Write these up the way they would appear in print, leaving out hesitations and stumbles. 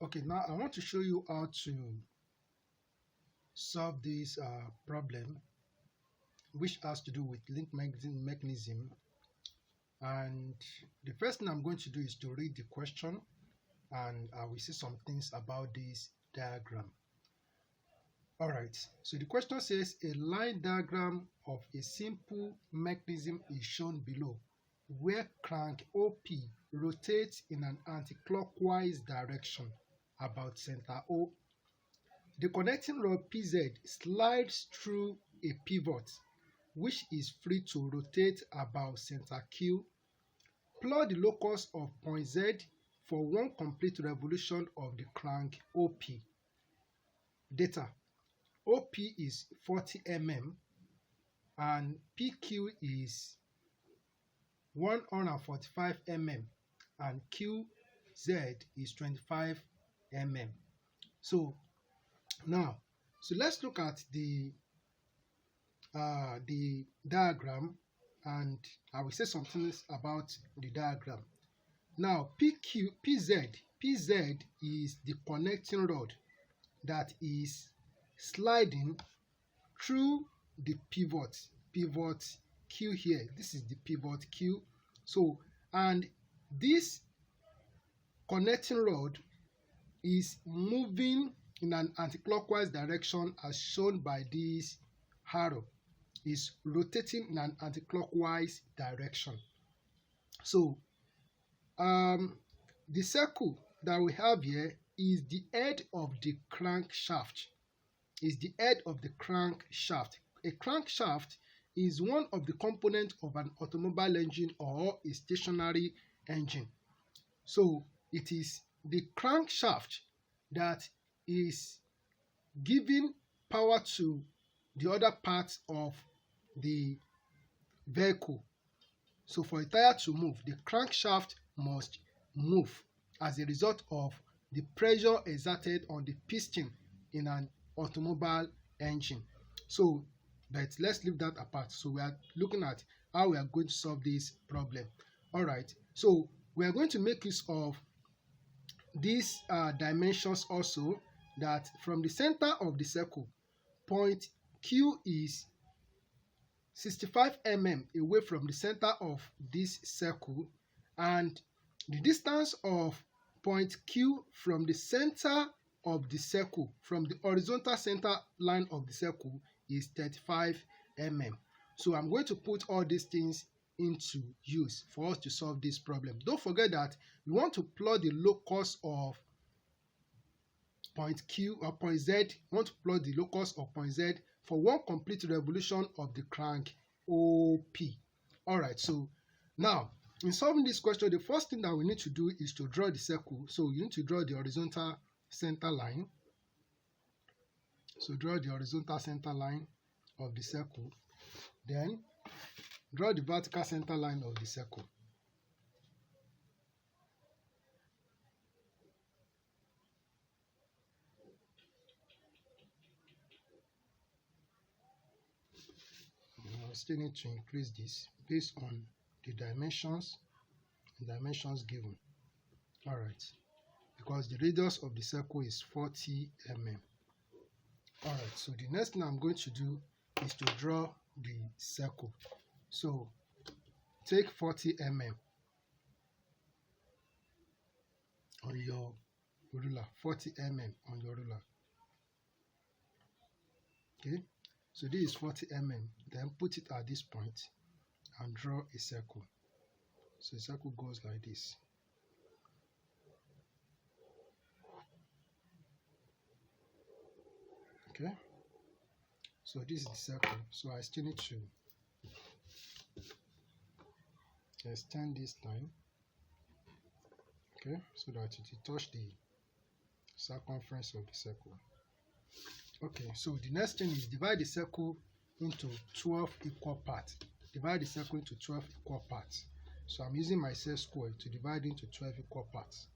Okay, now I want to show you how to solve this problem, which has to do with link mechanism. And the first thing I'm going to do is to read the question, and I will see some things about this diagram. All right, so the question says a line diagram of a simple mechanism is shown below, where crank OP rotates in an anti-clockwise direction about center O. The connecting rod PZ slides through a pivot, which is free to rotate about center Q. Plot the locus of point Z for one complete revolution of the crank OP. Data: OP is 40 mm and PQ is 145 mm and QZ is 25 mm. So let's look at the diagram, and I will say some things about the diagram. Now, PZ is the connecting rod that is sliding through the pivot Q here. This is the pivot Q. So, and this connecting rod is moving in an anti-clockwise direction as shown by this arrow. Is rotating in an anti-clockwise direction. So the circle that we have here is the head of the crankshaft. A crankshaft is one of the components of an automobile engine or a stationary engine. So it is the crankshaft that is giving power to the other parts of the vehicle. So for a tire to move, the crankshaft must move as a result of the pressure exerted on the piston in an automobile engine. So, but let's leave that apart. So we are looking at how we are going to solve this problem. All right. So we are going to make use of these dimensions also, that from the center of the circle, point Q is 65 mm away from the center of this circle, and the distance of point Q from the center of the circle, from the horizontal center line of the circle, is 35 mm. So I'm going to put all these things into use for us to solve this problem. Don't forget that we want to plot the locus of point Q or point Z. We want to plot the locus of point Z for one complete revolution of the crank OP. All right, so now in solving this question, the first thing that we need to do is to draw the circle. So you need to draw the horizontal center line. So draw the horizontal center line of the circle. Then draw the vertical center line of the circle. I still need to increase this based on the dimensions given. All right, because the radius of the circle is 40 mm. All right, so the next thing I'm going to do is to draw the circle. So take 40 mm on your ruler, 40 mm on your ruler. Okay, so this is 40 mm. Then put it at this point and draw a circle. So the circle goes like this. Okay, so this is the circle. So I still need to extend this line, okay, so that it will touch the circumference of the circle. Okay, so the next thing is divide the circle into 12 equal parts. Divide the circle into 12 equal parts. So I'm using my set square to divide into 12 equal parts.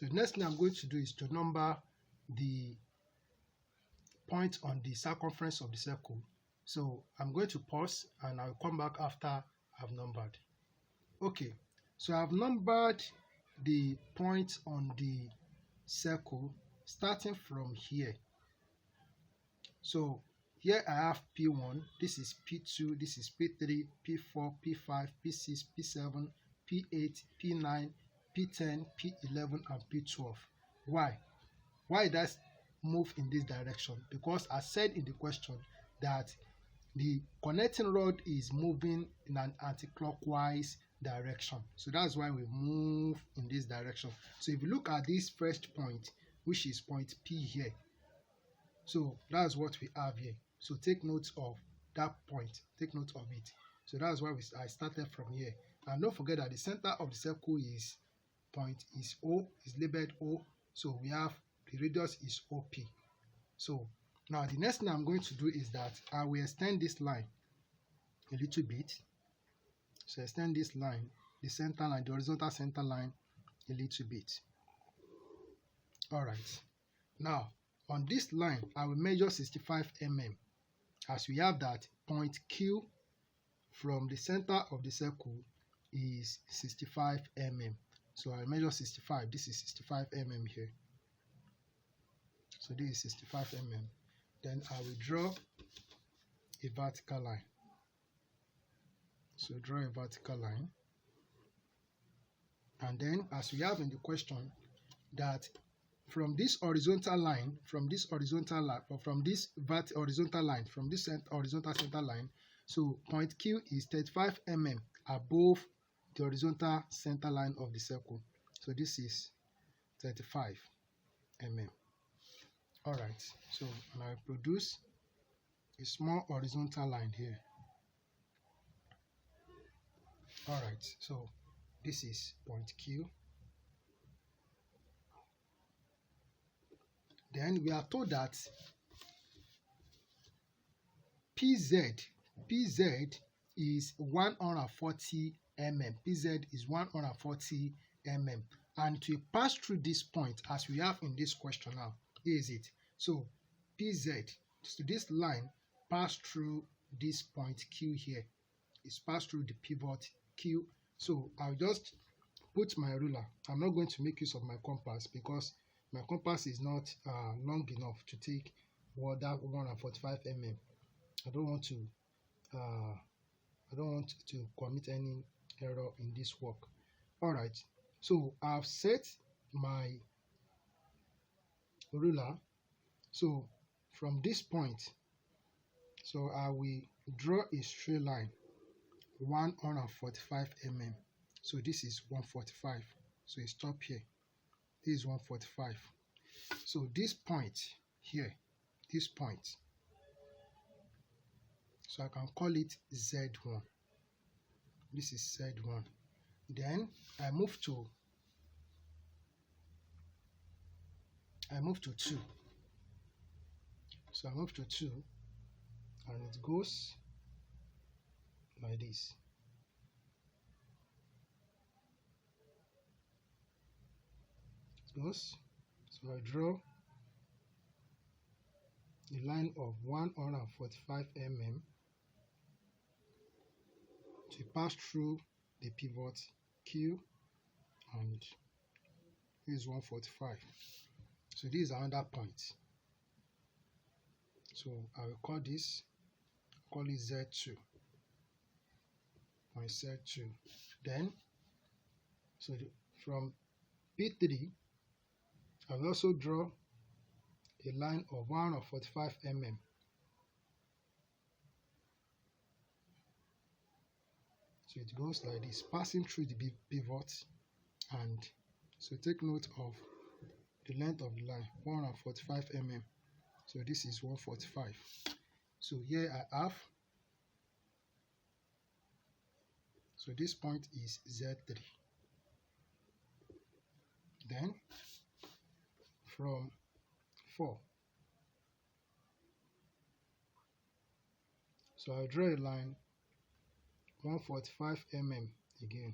So the next thing I'm going to do is to number the point on the circumference of the circle. So I'm going to pause and I'll come back after I've numbered. Okay, so I've numbered the points on the circle starting from here. So here I have P1, this is P2, this is P3, P4, P5, P6, P7, P8, P9, P10, P11, and P12. Why? Why does move in this direction? Because I said in the question that the connecting rod is moving in an anti-clockwise direction. So that's why we move in this direction. So if you look at this first point, which is point P here, so that's what we have here. So take note of that point, take note of it. So that's why I started from here. And don't forget that the center of the circle is O, is labeled O. So we have the radius is OP. So now the next thing I'm going to do is that I will extend this line a little bit. So extend this line, the center line, the horizontal center line a little bit. All right. Now on this line, I will measure 65 mm, as we have that point Q from the center of the circle is 65 mm. So I measure 65. This is 65 mm here. So this is 65 mm. Then I will draw a vertical line. So draw a vertical line. And then, as we have in the question, that from this horizontal line, from this horizontal line, from this horizontal center line, so point Q is 35 mm above the horizontal center line of the circle. So this is 35 mm. All right. So and I produce a small horizontal line here. All right. So this is point Q. Then we are told that PZ is 140 mm. PZ is 140 mm. And to pass through this point, as we have in this question now, here is it. So PZ, so this line pass through this point Q here. It's passed through the pivot Q. So I'll just put my ruler. I'm not going to make use of my compass because my compass is not long enough to take that 145 mm. I don't want to commit any error in this work. All right. So I've set my ruler. So from this point, so I will draw a straight line 145 mm. So this is 145. So it stop here. This is 145. So this point here, this point, so I can call it Z1. This is Z1. Then I move to 2. So I move to 2 and it goes like this. It goes. So I draw a line of 145 mm to pass through the pivot Q, and this is 145. So this is another point. So I will call it Z2. Point Z2. Then, so from P3, I will also draw a line of 145 mm. So it goes like this, passing through the pivot, and so take note of the length of the line, 145 mm. So this is 145. So here I have, so this point is Z3. Then from 4, so I draw a line 145 mm again.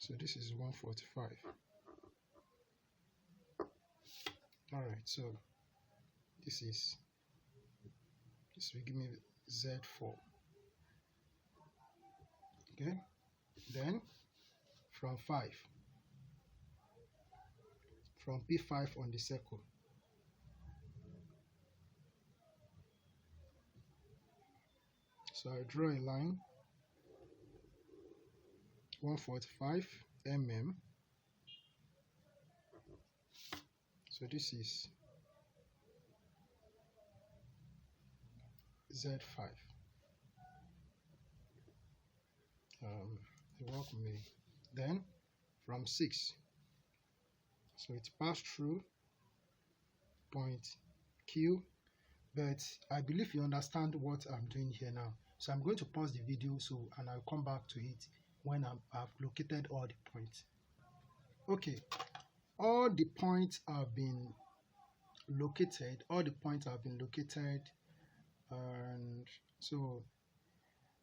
So this is 145. All right, so this will give me Z4. Okay, then from P5 on the circle, so I draw a line 145 mm. So this is Z5. The work may then from 6, so it passed through point Q, but I believe you understand what I'm doing here now. So I'm going to pause the video and I'll come back to it when I've located all the points. Okay, all the points have been located, and so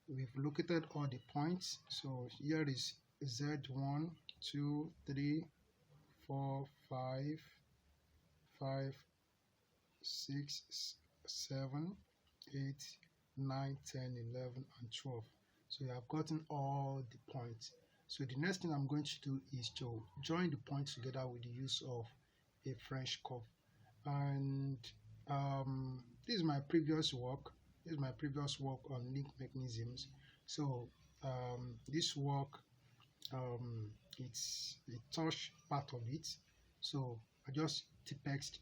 we've located all the points. So here is Z1, 2, 3, 4, 5, 6, 7, 8, 9, 10, 11, and 12. So you have gotten all the points. So the next thing I'm going to do is to join the points together with the use of a French curve. And this is my previous work. On link mechanisms. So this work, it's a touch part of it. So I just typexed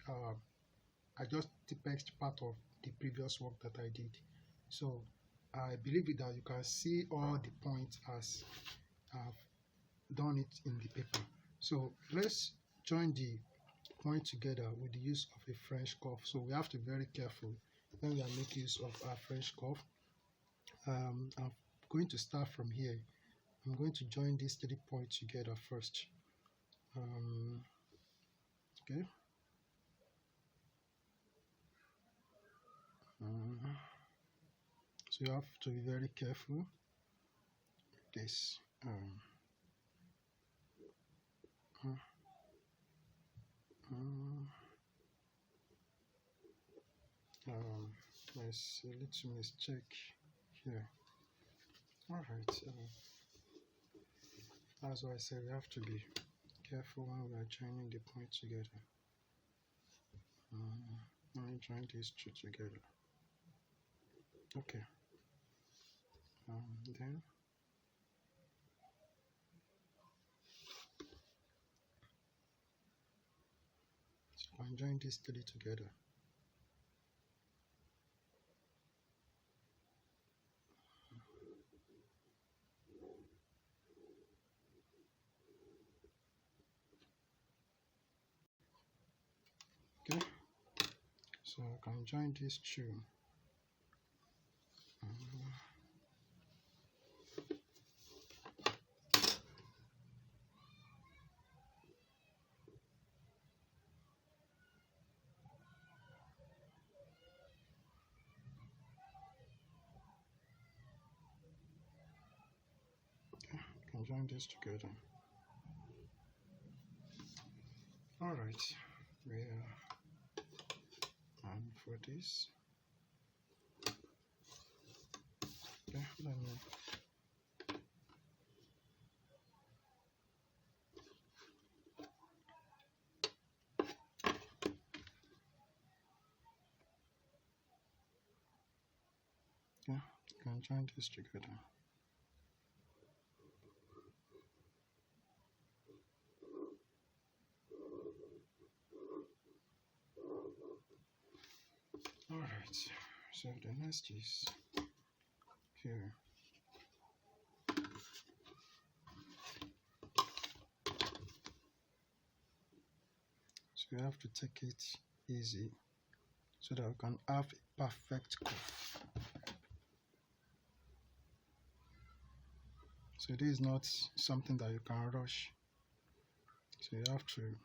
part of the previous work that I did. So I believe that you can see all the points as I've done it in the paper. So let's join the point together with the use of a French curve. So we have to be very careful when we are making use of our French curve. I'm going to start from here. I'm going to join these 3 points together first. Okay. So you have to be very careful with this. There's a little mistake here. All right. That's why I say we have to be careful when we are joining the points together. Let me join these 2 together. Okay. Then so I join these 3 together. Okay. So I can join these 2. Can join this together. All right, we are on for this. Okay, let me can join this together. All right, so the next is here. So you have to take it easy so that we can have a perfect curve. So this is not something that you can rush. So you have to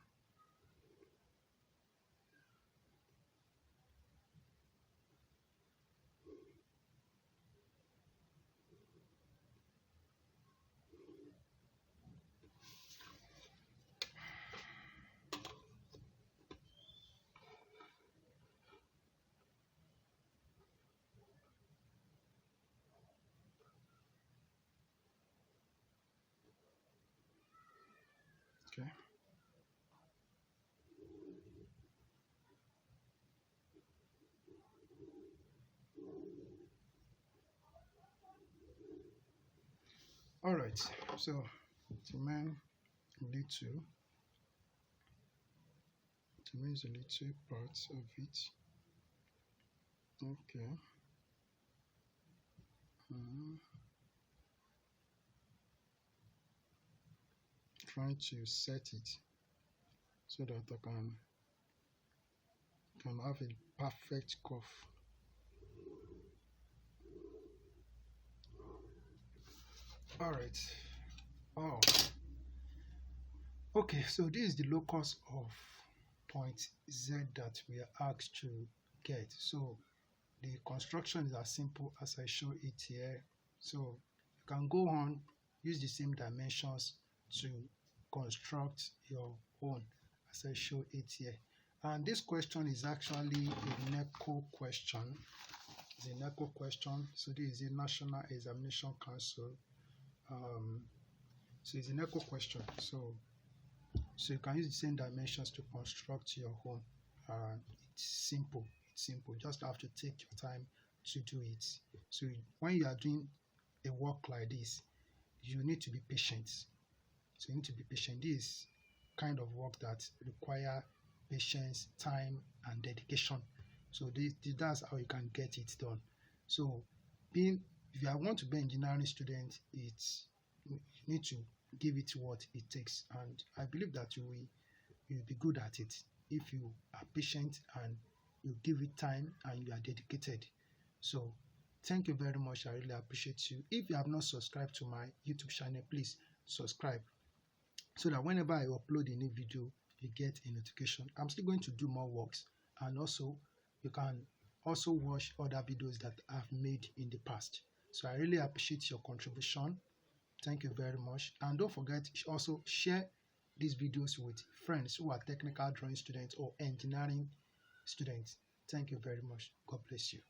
All right, so cement little, cement is a little part of it. Okay. Mhm. Trying to set it so that I can have a perfect curve. All right. Oh, okay. So this is the locus of point Z that we are asked to get. So the construction is as simple as I show it here. So you can go on, use the same dimensions to construct your own as I show it here. And this question is actually a NECO question. It's a NECO question. So this is a National Examination Council. So it's a NECO question. So you can use the same dimensions to construct your own. It's simple. It's simple. Just have to take your time to do it. So when you are doing a work like this, you need to be patient. So you need to be patient. This kind of work that require patience, time, and dedication. So that's how you can get it done. So if you want to be an engineering student, you need to give it what it takes, and I believe that you'll be good at it if you are patient and you give it time and you are dedicated. So thank you very much. I really appreciate you. If you have not subscribed to my YouTube channel, please subscribe so that whenever I upload a new video, you get a notification. I'm still going to do more works, and also you can also watch other videos that I've made in the past. So I really appreciate your contribution. Thank you very much. And don't forget, also share these videos with friends who are technical drawing students or engineering students. Thank you very much. God bless you.